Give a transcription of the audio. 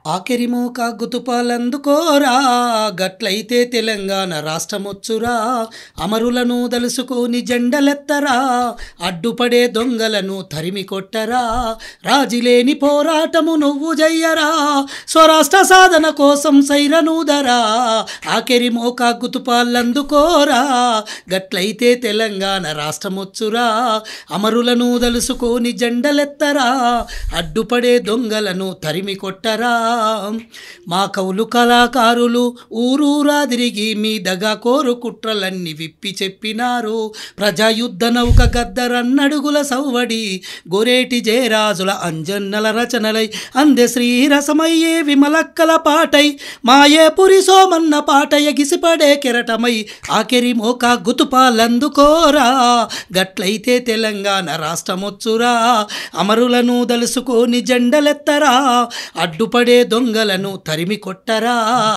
ఆఖరిమోక గుతుపాలందుకోరా గట్లయితే తెలంగాణ రాష్ట్రమొచ్చురా అమరులను దలుసుకొని జెండలెత్తరా అడ్డుపడే దొంగలను తరిమి కొట్టరా రాజిలేని పోరాటము నువ్వు జయ్యరా స్వరాష్ట్ర సాధన కోసం సైరనూదరా ఆఖరిమోక గుతుపాలందుకోరా గట్లయితే తెలంగాణ రాష్ట్రమొచ్చురా అమరులను దలుసుకొని జెండలెత్తరా అడ్డుపడే దొంగలను తరిమి కొట్టరా మా కౌలు కళాకారులు ఊరూరా తిరిగి మీ దగా కోరు కుట్రలన్నీ విప్పి చెప్పినారు ప్రజాయుద్ధ నౌక గద్దరన్నడుగుల సవ్వడి గోరేటి జయరాజుల అంజన్నల రచనలై అందె శ్రీరసమయ్యే విమలక్కల పాటై మాయే పురి సోమన్న పాట ఎగిసిపడే కెరటమై ఆఖరి మోక గుతుపాలందుకోరా గట్లయితే తెలంగాణ రాష్ట్రమొచ్చురా అమరులను దలుసుకొని జెండలెత్తరా అడ్డుపడే దొంగలను తరిమి కొట్టరా।